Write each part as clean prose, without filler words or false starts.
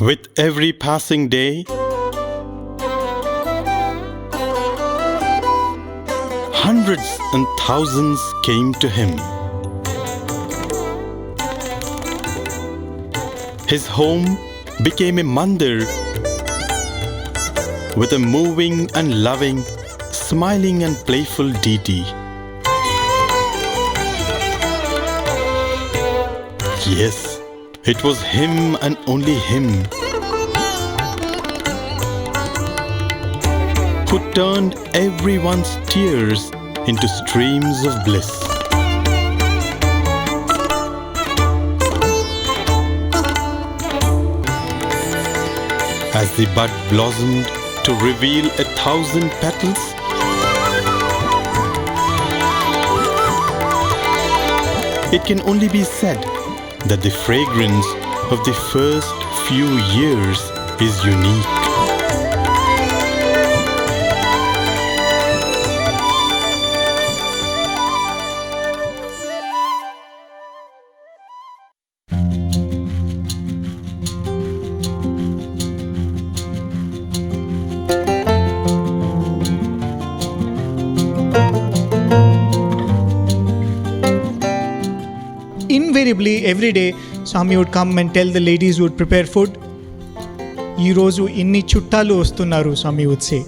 With every passing day, hundreds and thousands came to him. His home became a mandir with a moving and loving, smiling and playful deity. Yes, it was him and only him who turned everyone's tears into streams of bliss. As the bud blossomed to reveal 1,000 petals, it can only be said that the fragrance of the first few years is unique. Invariably, every day, Swami would come and tell the ladies who would prepare food, "Ee roju inni chuttalu ostunnaru," Swami would say.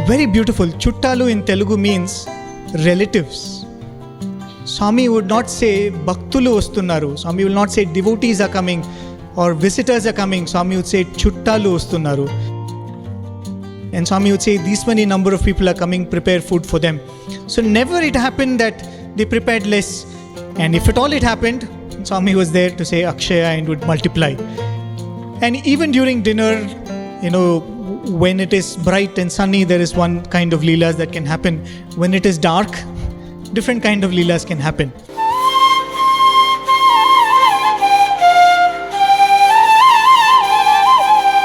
Very beautiful. Chuttalu in Telugu means relatives. Swami would not say Bhaktulu ostunnaru. Swami will not say devotees are coming or visitors are coming. Swami would say chuttalu ostunnaru. And Swami would say these many number of people are coming, prepare food for them. So never it happened that they prepared less. And if at all it happened, Swami was there to say Akshaya and would multiply. And even during dinner, when it is bright and sunny, there is one kind of leelas that can happen. When it is dark, different kind of leelas can happen.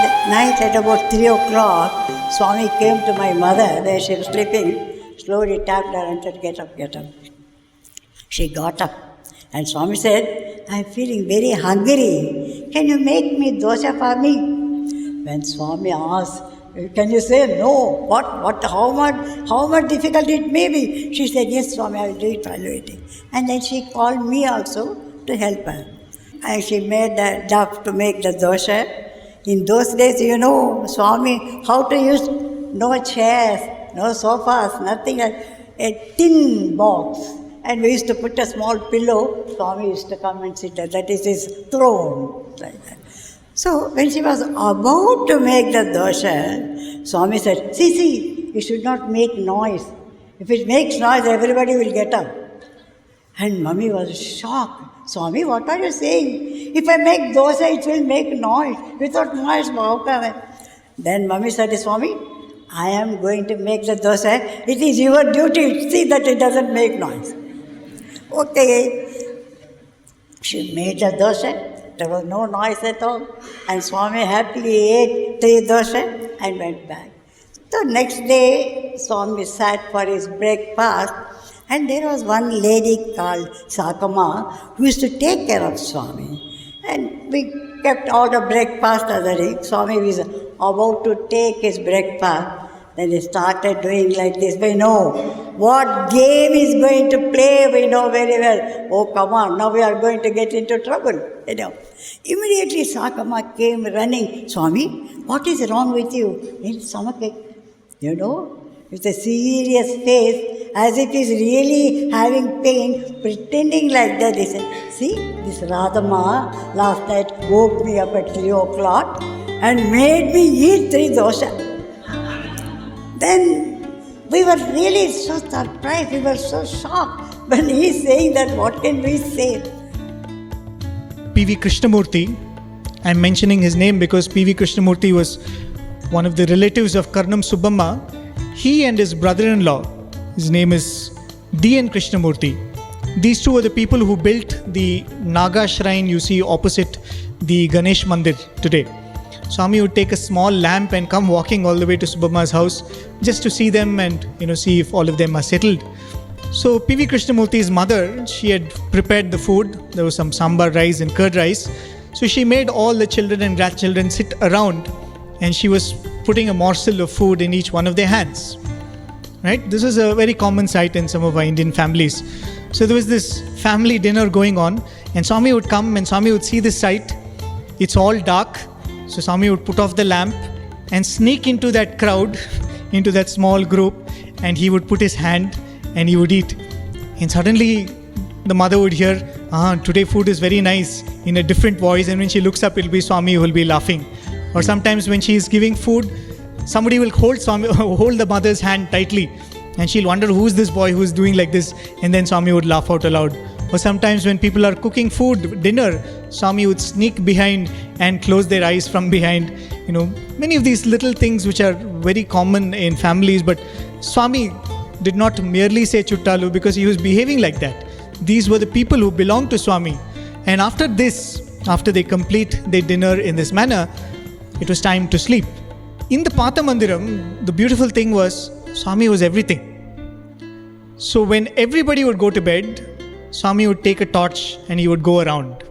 That night at about 3 o'clock, Swami came to my mother where she was sleeping, slowly tapped her and said, "Get up, get up." She got up and Swami said, "I'm feeling very hungry. Can you make me dosa for me?" When Swami asked, "Can you say no? How much difficult it may be?" She said, "Yes, Swami, I'll do it, I'll do it." And then she called me also to help her. And she made the duff to make the dosa. In those days, Swami, how to use no chairs, no sofas, nothing, a tin box. And we used to put a small pillow. Swami used to come and sit there. That is his throne. Like that. So when she was about to make the dosa, Swami said, see, you should not make noise. If it makes noise, everybody will get up. And Mummy was shocked. "Swami, what are you saying? If I make dosa, it will make noise. Without noise, how come I?" Then Mummy said, "Swami, I am going to make the dosa. It is your duty to see that it doesn't make noise." Okay. She made the dosa. There was no noise at all. And Swami happily ate 3 dosa and went back. So next day, Swami sat for his breakfast. And there was one lady called Sakama who used to take care of Swami. And we kept all the breakfast other day. Swami was about to take his breakfast. Then he started doing like this. We know what game he's going to play. We know very well. Oh, come on, now we are going to get into trouble. Immediately Sakama came running. "Swami, what is wrong with you?" Stomachache. With a serious face, as if he's really having pain, pretending like that. He said, "See, this Radhama last night woke me up at 3 o'clock and made me eat 3 dosa. Then we were really so surprised, we were so shocked when he's saying that. What can we say? P.V. Krishnamurti, I'm mentioning his name because P.V. Krishnamurti was one of the relatives of Karnam Subbamma. He and his brother-in-law, his name is D.N. Krishnamurti. These two were the people who built the Naga shrine you see opposite the Ganesh Mandir today. Swami would take a small lamp and come walking all the way to Subbamma's house just to see them and see if all of them are settled. So P.V. Krishnamurti's mother, she had prepared the food. There was some sambar rice and curd rice. So she made all the children and grandchildren sit around, and she was putting a morsel of food in each one of their hands. Right? This is a very common sight in some of our Indian families. So there was this family dinner going on, and Swami would come and Swami would see this sight. It's all dark. So Swami would put off the lamp and sneak into that crowd, into that small group, and he would put his hand and he would eat. And suddenly the mother would hear, today food is very nice, in a different voice, and when she looks up, it'll be Swami who will be laughing. Or sometimes when she is giving food, somebody will hold the mother's hand tightly, and she'll wonder who's this boy who's doing like this, and then Swami would laugh out aloud. Or sometimes when people are cooking food, dinner, Swami would sneak behind and close their eyes from behind. Many of these little things which are very common in families, but Swami did not merely say Chuttalu because he was behaving like that. These were the people who belonged to Swami. And after they complete their dinner in this manner, it was time to sleep. In the Patha Mandiram, the beautiful thing was Swami was everything. So when everybody would go to bed, Swami would take a torch and he would go around.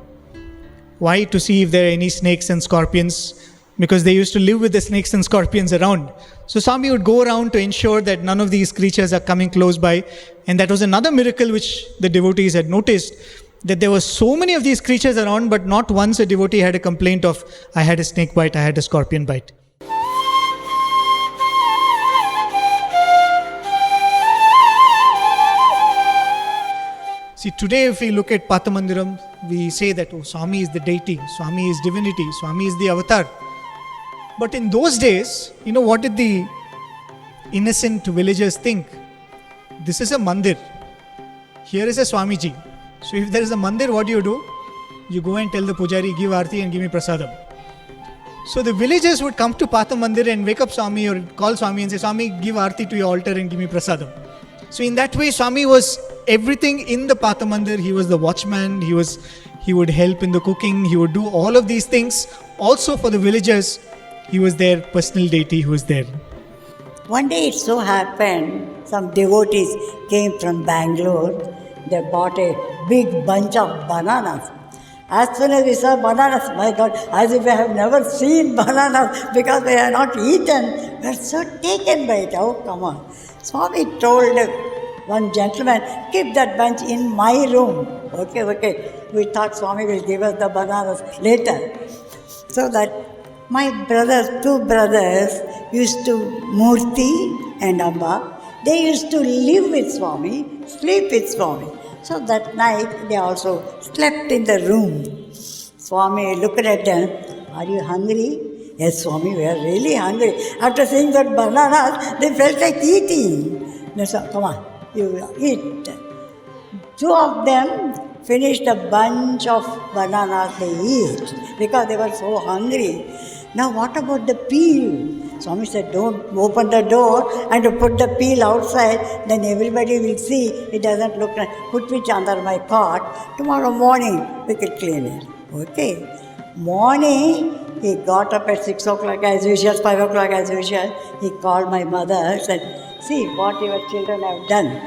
Why? To see if there are any snakes and scorpions, because they used to live with the snakes and scorpions around. So Swami would go around to ensure that none of these creatures are coming close by. And that was another miracle which the devotees had noticed, that there were so many of these creatures around, but not once a devotee had a complaint of, I had a snake bite, I had a scorpion bite. See, today if we look at Patha Mandiram, we say that, Swami is the deity, Swami is divinity, Swami is the avatar. But in those days, what did the innocent villagers think? This is a mandir. Here is a Swamiji. So if there is a mandir, what do? You go and tell the pujari, give aarti and give me prasadam. So the villagers would come to Patha Mandir and wake up Swami or call Swami and say, Swami, give aarti to your altar and give me prasadam. So in that way, Swami was everything in the Patha Mandir. He was the watchman, he would help in the cooking, he would do all of these things. Also for the villagers, he was their personal deity who was there. One day it so happened, some devotees came from Bangalore. They bought a big bunch of bananas. As soon as we saw bananas, my God, as if I have never seen bananas because they are not eaten. We are so taken by it. Oh, come on. Swami told one gentleman, keep that bunch in my room. Okay. We thought Swami will give us the bananas later. So that my two brothers used to, Murthy and Amba, they used to live with Swami, sleep with Swami. So that night they also slept in the room. Swami looked at them, are you hungry? Yes, Swami, we are really hungry. After seeing that bananas, they felt like eating. They said, come on, you eat. Two of them finished a bunch of bananas they eat because they were so hungry. Now what about the peel? Swami said, don't open the door and put the peel outside, then everybody will see it doesn't look nice. Put it under my cot. Tomorrow morning we can clean it. Okay. Morning, he got up at 6 o'clock as usual, 5 o'clock as usual. He called my mother, said, see what your children have done.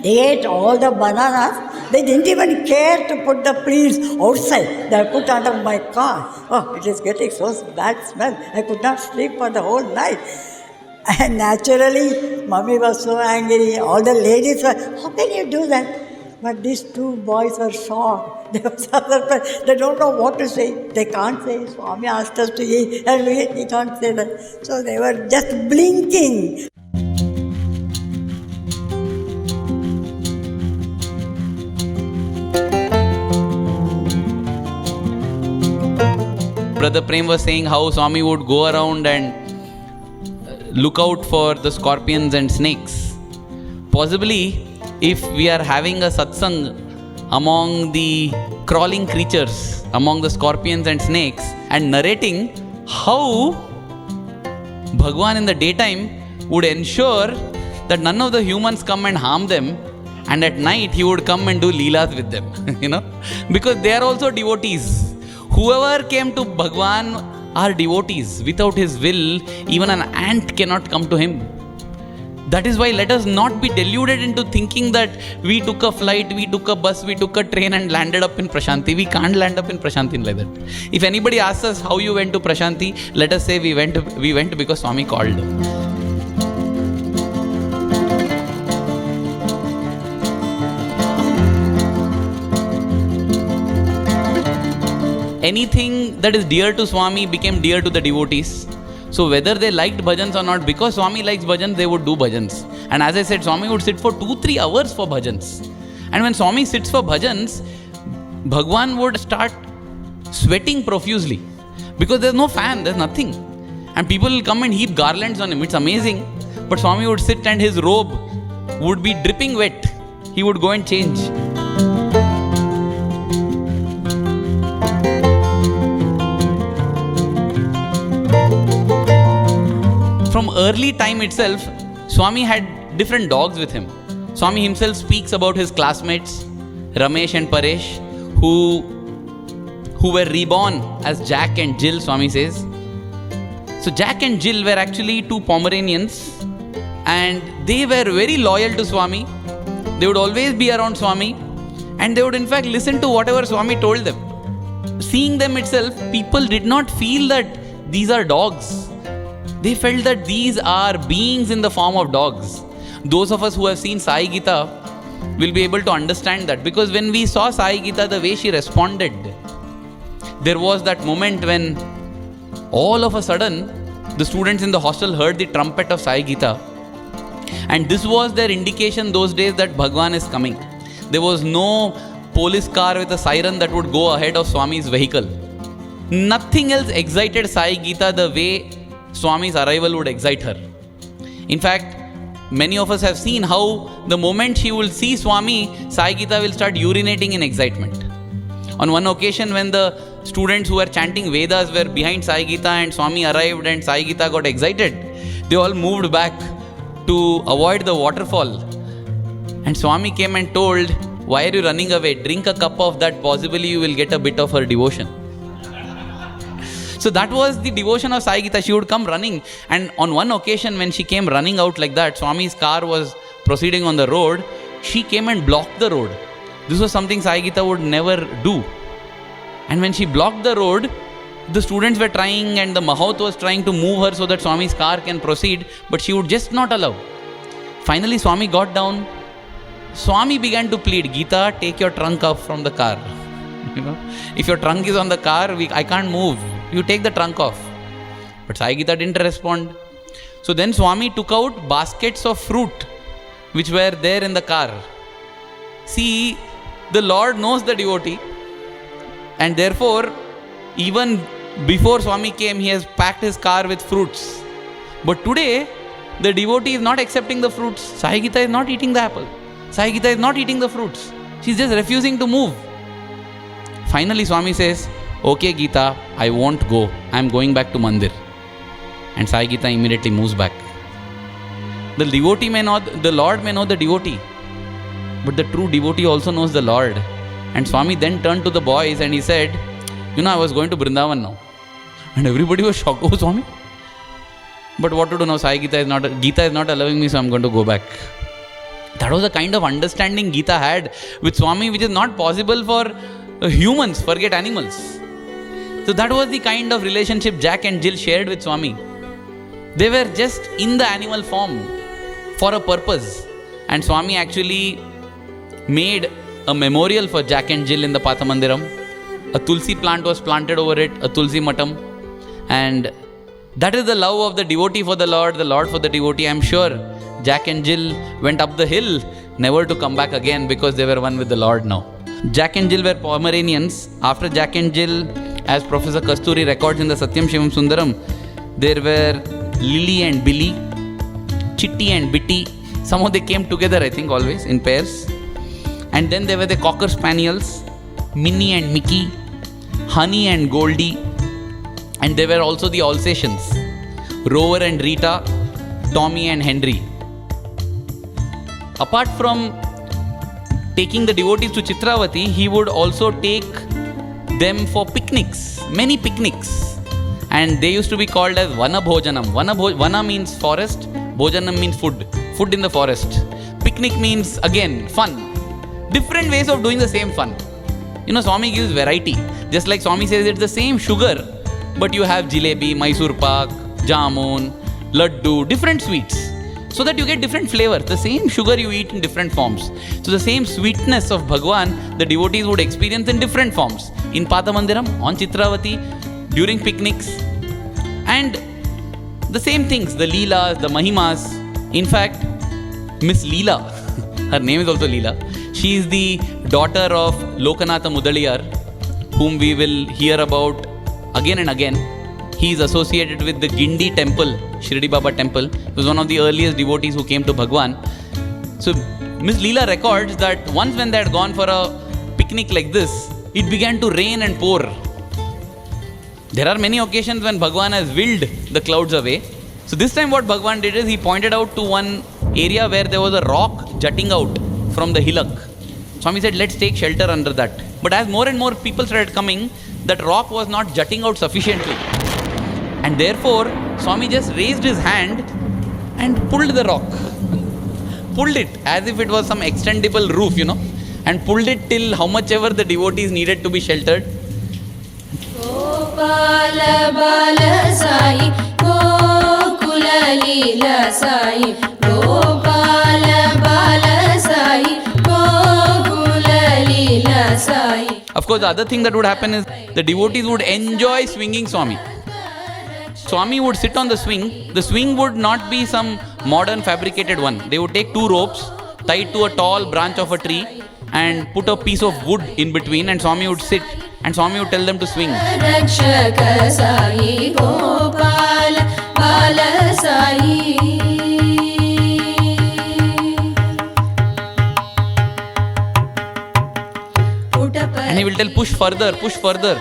They ate all the bananas. They didn't even care to put the peels outside. They put under my car. Oh, it is getting so bad smell. I could not sleep for the whole night. And naturally, Mummy was so angry. All the ladies were, how can you do that? But these two boys were shocked. They don't know what to say. They can't say, Swami asked us to eat, and we can't say that. So they were just blinking. Brother Prem was saying how Swami would go around and look out for the scorpions and snakes. Possibly, if we are having a satsang among the crawling creatures, among the scorpions and snakes, and narrating how Bhagwan in the daytime would ensure that none of the humans come and harm them, and at night he would come and do leelas with them, because they are also devotees. Whoever came to Bhagwan are devotees. Without his will, even an ant cannot come to him. That is why let us not be deluded into thinking that we took a flight, we took a bus, we took a train and landed up in Prashanti. We can't land up in Prashanti like that. If anybody asks us how you went to Prashanti, let us say we went because Swami called. Anything that is dear to Swami became dear to the devotees. So whether they liked bhajans or not, because Swami likes bhajans, they would do bhajans. And as I said, Swami would sit for 2-3 hours for bhajans. And when Swami sits for bhajans, Bhagwan would start sweating profusely. Because there's no fan, there's nothing. And people will come and heap garlands on him. It's amazing. But Swami would sit and his robe would be dripping wet. He would go and change. From early time itself, Swami had different dogs with him. Swami himself speaks about his classmates, Ramesh and Paresh, who were reborn as Jack and Jill, Swami says. So Jack and Jill were actually 2 Pomeranians, and they were very loyal to Swami. They would always be around Swami, and they would in fact listen to whatever Swami told them. Seeing them itself, people did not feel that these are dogs. They felt that these are beings in the form of dogs. Those of us who have seen Sai Gita will be able to understand that, because when we saw Sai Gita, the way she responded, there was that moment when all of a sudden the students in the hostel heard the trumpet of Sai Gita, and this was their indication those days that Bhagwan is coming. There was no police car with a siren that would go ahead of Swami's vehicle. Nothing else excited Sai Gita the way Swami's arrival would excite her. In fact, many of us have seen how the moment she will see Swami, Sai Gita will start urinating in excitement. On one occasion, when the students who were chanting Vedas were behind Sai Gita and Swami arrived and Sai Gita got excited, they all moved back to avoid the waterfall. And Swami came and told, "Why are you running away? Drink a cup of that, possibly you will get a bit of her devotion." So that was the devotion of Sai Gita. She would come running, and on one occasion when she came running out like that, Swami's car was proceeding on the road, she came and blocked the road. This was something Sai Gita would never do. And when she blocked the road, the students were trying and the Mahout was trying to move her so that Swami's car can proceed, but she would just not allow. Finally, Swami got down. Swami began to plead, "Gita, take your trunk off from the car. If your trunk is on the car, I can't move. You take the trunk off." But Sai Gita didn't respond. So then Swami took out baskets of fruit which were there in the car. See, the Lord knows the devotee, and therefore, even before Swami came, he has packed his car with fruits. But today, the devotee is not accepting the fruits. Sai Gita is not eating the apple. Sai Gita is not eating the fruits. She's just refusing to move. Finally, Swami says, "Okay, Gita, I won't go. I'm going back to Mandir." And Sai Gita immediately moves back. The devotee may not, the Lord may know the devotee, but the true devotee also knows the Lord. And Swami then turned to the boys and he said, "I was going to Vrindavan now." And everybody was shocked. "Oh, Swami, but what to do now? Gita is not allowing me, so I'm going to go back." That was the kind of understanding Gita had with Swami, which is not possible for humans, forget animals. So that was the kind of relationship Jack and Jill shared with Swami. They were just in the animal form for a purpose. And Swami actually made a memorial for Jack and Jill in the Pathamandiram. A tulsi plant was planted over it, a tulsi matam. And that is the love of the devotee for the Lord for the devotee. I'm sure Jack and Jill went up the hill, never to come back again, because they were one with the Lord now. Jack and Jill were Pomeranians. After Jack and Jill, as Professor Kasturi records in the Satyam Shivam Sundaram, there were Lily and Billy, Chitty and Bitty. Somehow they came together, I think, always in pairs. And then there were the Cocker Spaniels, Minnie and Mickey, Honey and Goldie. And there were also the Alsatians, Rover and Rita, Tommy and Henry. Apart from taking the devotees to Chitravati, he would also take them for picnics, many picnics. And they used to be called as Vana Bhojanam. Vana means forest, Bhojanam means food. food in the forest. Picnic means, again, fun. Different ways of doing the same fun. You know, Swami gives variety. Just like Swami says, it's the same sugar, but you have jalebi, Mysore pak, jamun, laddu, different sweets. So that you get different flavors. The same sugar you eat in different forms. So the same sweetness of Bhagwan, the devotees would experience in different forms. In Patamandiram, on Chitravati, during picnics. And the same things, the Leelas, the Mahimas. In fact, Miss Leela, her name is also Leela. She is the daughter of Lokanatha Mudaliyar, whom we will hear about again and again. He is associated with the Gindi temple, Shirdi Baba temple. He was one of the earliest devotees who came to Bhagwan. So Miss Leela records that once when they had gone for a picnic like this, it began to rain and pour. There are many occasions when Bhagwan has willed the clouds away. So this time what Bhagwan did is he pointed out to one area where there was a rock jutting out from the hillock. Swami said, let's take shelter under that. But as more and more people started coming, that rock was not jutting out sufficiently. And therefore, Swami just raised his hand and pulled the rock. Pulled it as if it was some extendable roof, you know. And pulled it till how much ever the devotees needed to be sheltered. Gopala Bala Sai, Gokula Leela Sai, Gopala Bala Sai, Gokula Leela Sai. Of course, the other thing that would happen is the devotees would enjoy swinging Swami. Swami would sit on the swing. The swing would not be some modern fabricated one. They would take two ropes tied to a tall branch of a tree and put a piece of wood in between, and Swami would sit and Swami would tell them to swing. Rakshaka Sai, Gopala Bala Sai. And he will tell, push further, push further.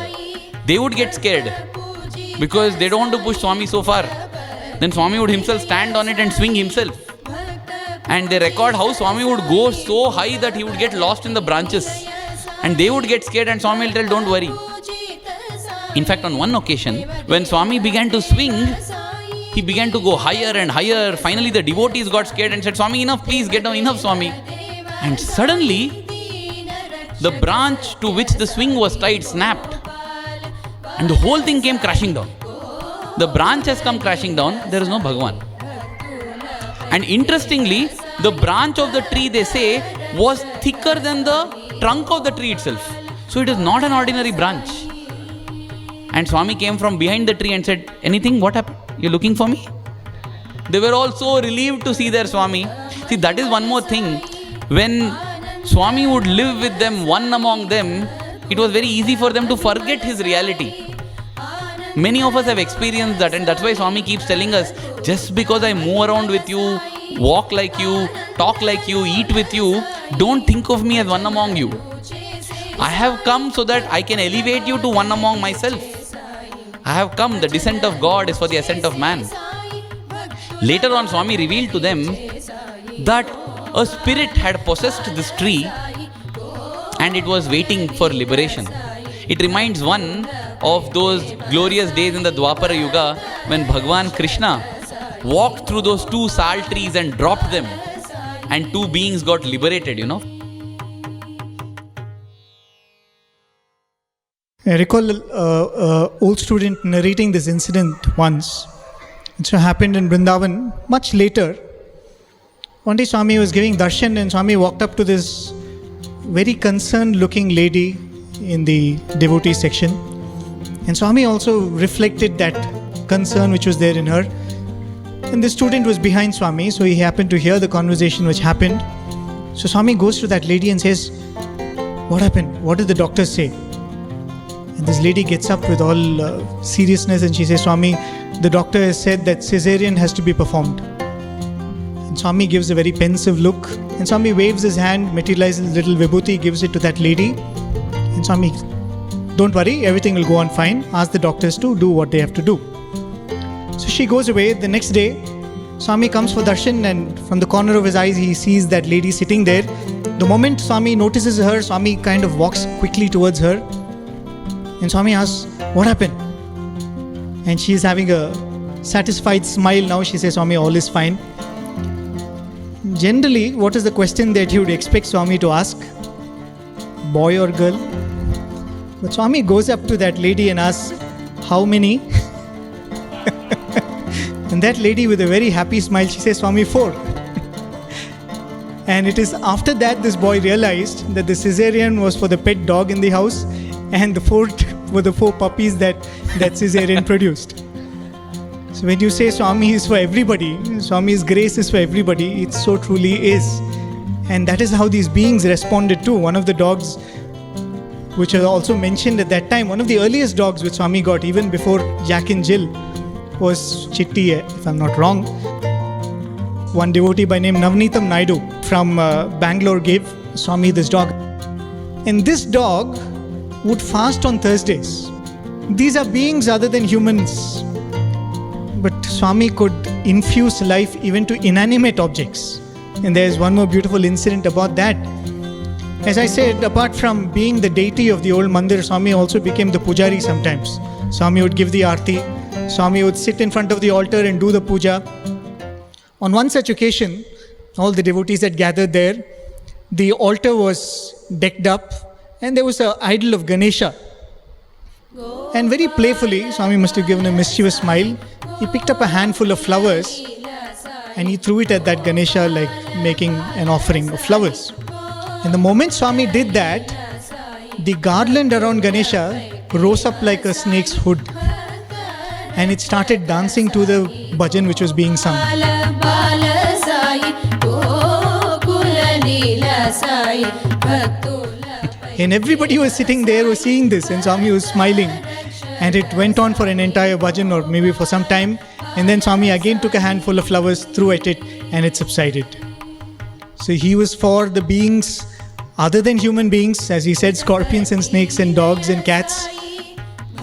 They would get scared because they don't want to push Swami so far. Then Swami would himself stand on it and swing himself. And they record how Swami would go so high that he would get lost in the branches. And they would get scared and Swami will tell, don't worry. In fact, on one occasion, when Swami began to swing, he began to go higher and higher. Finally, the devotees got scared and said, Swami, enough, please get down, enough, Swami. And suddenly, the branch to which the swing was tied snapped. And the whole thing came crashing down. The branch has come crashing down, there is no Bhagwan. And interestingly, the branch of the tree, they say, was thicker than the trunk of the tree itself. So it is not an ordinary branch. And Swami came from behind the tree and said, anything? What happened? You're looking for me? They were all so relieved to see their Swami. See, that is one more thing. When Swami would live with them, one among them, it was very easy for them to forget his reality. Many of us have experienced that, and that's why Swami keeps telling us, just because I move around with you, walk like you, talk like you, eat with you, don't think of me as one among you. I have come so that I can elevate you to one among myself. I have come, the descent of God is for the ascent of man. Later on, Swami revealed to them that a spirit had possessed this tree and it was waiting for liberation. It reminds one of those glorious days in the Dwapara Yuga when Bhagwan Krishna walked through those two sal trees and dropped them and two beings got liberated, you know. I recall an old student narrating this incident once. It so happened in Vrindavan much later. One day Swami was giving darshan and Swami walked up to this very concerned looking lady in the devotee section. And Swami also reflected that concern which was there in her. And the student was behind Swami, so he happened to hear the conversation which happened. So Swami goes to that lady and says, what happened? What did the doctor say? And this lady gets up with all seriousness and she says, Swami, the doctor has said that cesarean has to be performed. And Swami gives a very pensive look and Swami waves his hand, materializes a little vibhuti, gives it to that lady. And Swami, don't worry, everything will go on fine. Ask the doctors to do what they have to do. So she goes away. The next day, Swami comes for darshan and from the corner of his eyes, he sees that lady sitting there. The moment Swami notices her, Swami kind of walks quickly towards her. And Swami asks, what happened? And she is having a satisfied smile now. She says, Swami, all is fine. Generally, what is the question that you would expect Swami to ask? Boy or girl? But Swami goes up to that lady and asks, how many? And that lady with a very happy smile, she says, Swami, 4. And it is after that this boy realized that the cesarean was for the pet dog in the house, and the 4 were the 4 puppies that cesarean produced. So when you say Swami is for everybody, Swami's grace is for everybody, it so truly is. And that is how these beings responded to. One of the dogs, which was also mentioned at that time, one of the earliest dogs which Swami got even before Jack and Jill, was Chitti, if I'm not wrong. One devotee by name Navneetam Naidu from Bangalore gave Swami this dog. And this dog would fast on Thursdays. These are beings other than humans. But Swami could infuse life even to inanimate objects. And there is one more beautiful incident about that. As I said, apart from being the deity of the old mandir, Swami also became the pujari sometimes. Swami would give the aarti. Swami would sit in front of the altar and do the puja. On one such occasion, all the devotees had gathered there. The altar was decked up and there was an idol of Ganesha. And very playfully, Swami must have given a mischievous smile. He picked up a handful of flowers and he threw it at that Ganesha like making an offering of flowers. And the moment Swami did that, the garland around Ganesha rose up like a snake's hood. And it started dancing to the bhajan which was being sung. And everybody who was sitting there was seeing this, and Swami was smiling. And it went on for an entire bhajan or maybe for some time. And then Swami again took a handful of flowers, threw at it, and it subsided. So he was for the beings other than human beings, as he said, scorpions and snakes and dogs and cats.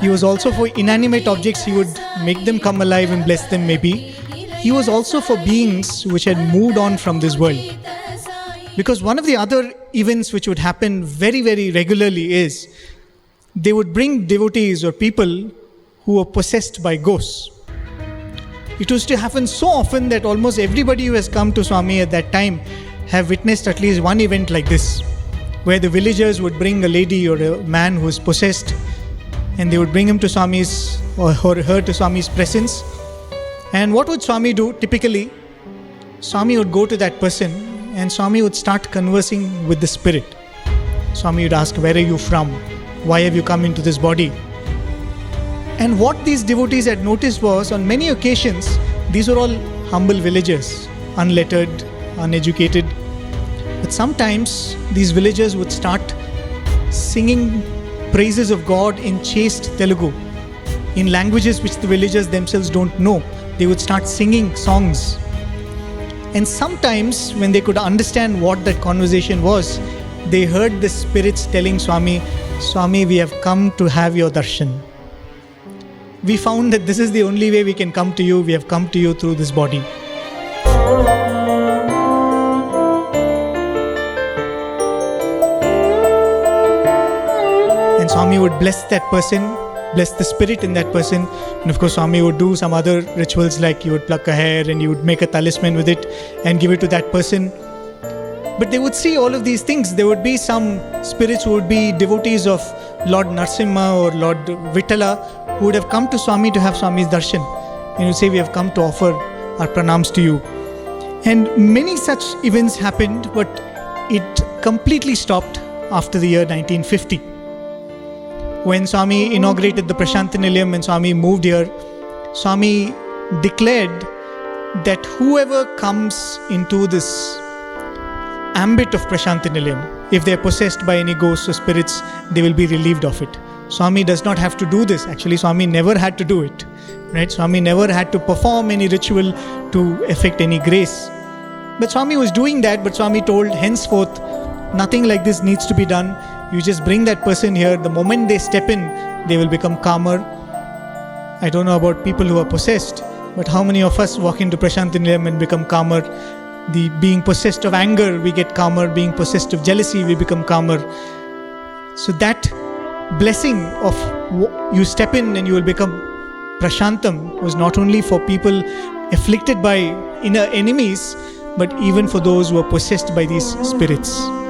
He was also for inanimate objects. He would make them come alive and bless them maybe. He was also for beings which had moved on from this world. Because one of the other events which would happen very, very regularly is they would bring devotees or people who were possessed by ghosts. It used to happen so often that almost everybody who has come to Swami at that time have witnessed at least one event like this, where the villagers would bring a lady or a man who is possessed, and they would bring him to Swami's or her to Swami's presence. And what would Swami do? Typically, Swami would go to that person and Swami would start conversing with the spirit. Swami would ask, where are you from? Why have you come into this body? And what these devotees had noticed was, on many occasions, these were all humble villagers, unlettered, uneducated. But sometimes these villagers would start singing praises of God in chaste Telugu, in languages which the villagers themselves don't know. They would start singing songs. And sometimes when they could understand what that conversation was, they heard the spirits telling Swami, Swami, we have come to have your darshan. We found that this is the only way we can come to you. We have come to you through this body. And Swami would bless that person, bless the spirit in that person. And of course, Swami would do some other rituals, like you would pluck a hair and you would make a talisman with it and give it to that person. But they would see all of these things. There would be some spirits who would be devotees of Lord Narsimha or Lord Vittala, who would have come to Swami to have Swami's darshan. And would say, we have come to offer our pranams to you. And many such events happened, but it completely stopped after the year 1950. When Swami inaugurated the Prasanthi Nilayam and Swami moved here, Swami declared that whoever comes into this ambit of Prasanthi Nilayam, if they are possessed by any ghosts or spirits, they will be relieved of it. Swami does not have to do this. Actually, Swami never had to do it. Right? Swami never had to perform any ritual to effect any grace. But Swami was doing that, but Swami told, henceforth, nothing like this needs to be done. You just bring that person here. The moment they step in, they will become calmer. I don't know about people who are possessed, but how many of us walk into Prasanthi Nilayam and become calmer? The being possessed of anger, we get calmer. Being possessed of jealousy, we become calmer. So that blessing of you step in and you will become Prashantam was not only for people afflicted by inner enemies, but even for those who are possessed by these spirits.